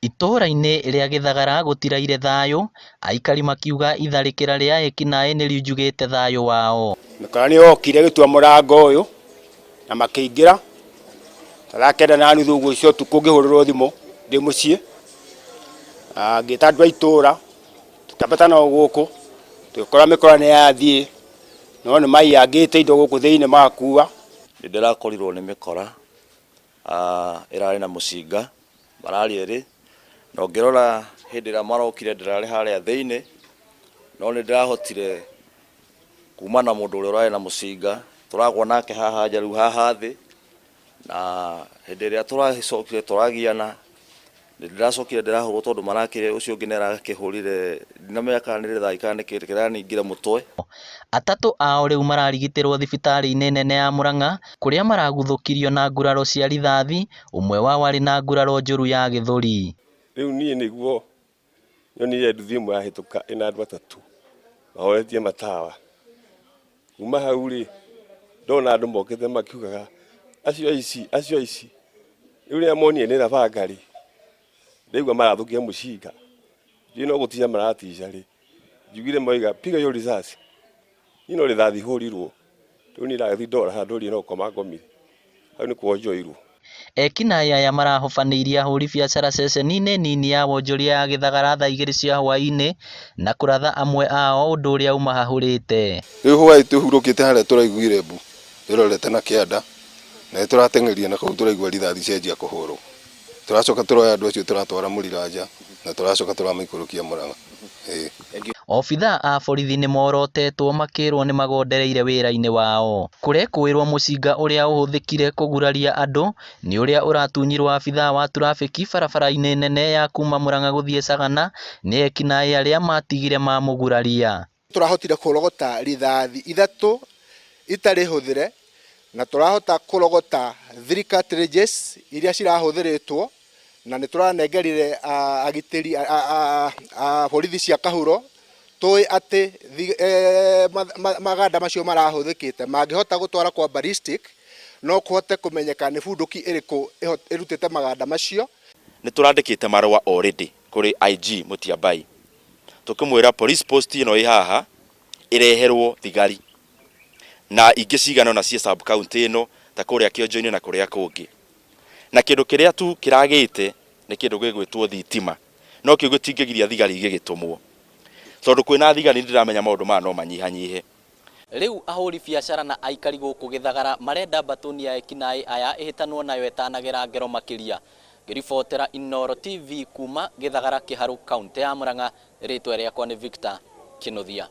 Itũra-inĩ rĩa Gĩthagara gũtiraire thayũ, aikari makiuga itharĩkĩra rĩa ekinaĩ nĩrĩunjugĩte thayũ wao. Mĩkora nĩyokire gĩtua mũrango ũyũ na makĩingĩra thaa kenda na nuthu ũguo cia ũtukũ ngĩhũrĩrwo thimũ ndĩ mũciĩ, ngĩta andũ a itũra tũkĩambata nao gũkũ tũgĩkora mĩkora nĩyathiĩ no nĩmaiyangĩte indo gũkũ thĩinĩ magakua. Nĩndĩrakorirwo nĩ mĩkora ĩrarĩ na mũcinga mararĩ erĩ, na ngĩrora hĩndĩ ĩrĩa marokire ndĩrarĩ harĩa thĩinĩ, no nĩndĩrahotire kuma na mũndũ ũrĩa ũrarĩ na mũcinga, tũragwa nake haha nja rĩu haha thĩ, na hĩndĩ ĩrĩa tũracokire tũragiana nĩndĩracokire ndĩrahũrwo tondũ marakĩre ũcio ũngĩ nĩarakĩhũrire, ndinamenya kana nĩ rĩthagi kana nĩkĩ kĩraningĩra mũtwe. Atatũ ao rĩu mararigitĩrwo thibitarĩ-inĩ nene ya Mũrang'a kũrĩa maraguthũkirio na nguraro cia rithathi, ũmwe wao arĩ na nguraro njũru ya gĩthũri. Rĩu niĩ nĩguo nyonire nduthi ĩmwe yahĩtũka ĩna andũ atatũ mahoretie matawa. Kuma hau rĩ ndona andũ mokĩte makiugaga acio aici rĩu rĩrĩa monire nĩ thabanga rĩ ndaigua marathũkia mũcinga, ndiũĩ no gũtiga maratica rĩ, njugire moiga piga hiyo risasi, niĩ no rithathi hũrirwo, rĩu niĩ ndagĩthiĩ ndora haha ndorire no gũkoma ngomire, hau nĩkuo njoirwo. Ekinaĩ aya marahobanĩirie ahũri biacara ceceni-inĩ nini ya wonjoria ya Gĩthagara thaa 2 cia hwaĩ-inĩ na kũratha amwe ao ũndũ ũrĩa umahahũrĩte. Rĩu hwaĩ tũhurũkĩte harĩa tũraiguire mbu ĩrorete na kĩanda na tũrateng'eria na kũu tũraigua rithathi cianjia kũhũrwo. Tũracoka tũroya andũ acio tũratwara Mũriranja na tũracoka tũramaikũrũkia Mũrang'a. Obithaa a borithi nĩmorotetwo makĩrwo nĩmagondereire wĩra-inĩ wao. Kũrekũĩrwo mũcinga ũrĩa ũhũthĩkire kũguraria andũ nĩ ũrĩa ũratunyirwo abithaa wa turabĩki barabara-inĩ nene ya kuma Mũrang'a gũthiĩ Sagana nĩ ekinaĩ arĩa matigire mamũguraria. Tũrahotire kũrogota rithathi 3 itarĩ hũthĩre na tũrahota kũrogota 3 cartridges iria cirahũthĩrĩtwo na nĩtũranengerire agitĩri borithi cia Kahuro tũĩ atĩ maganda macio marahũthĩkĩte mangĩhota gũtwara kwa ballistic no kũhote kũmenyeka nĩ bunduki ĩrĩkũ ĩrutĩte maganda macio. Nĩtũrandĩkĩte marũa already kũrĩ IG Mũtiambai tũkĩmwĩra police post ĩno ĩ haha ĩreherwo thigari na ingĩ cigana na cia sub county ĩno ta kũrĩa Kĩonjo-inĩ na kũrĩa kũngĩ, na kĩndũ kĩrĩa tu kĩragĩte nĩ kĩndũ gĩgwĩtwo thitima, no kĩu gĩtingĩgiria thigari igĩgĩtũmwo tondũ kwĩna thigari ndĩramenya maũndũ maya no manyihanyihe. Rĩu ahũri biacara na aikari gũkũ Gĩthagara marenda mbatoni ya ekinaĩ aya ĩhĩtanwo nayo ĩtanagera ngero makĩria. Ngĩribotera Inooro TV kuma Gĩthagara Kĩharũ kaunti ya Mũrang'a, rĩtwa rĩakwa nĩ Victor Kĩnuthia.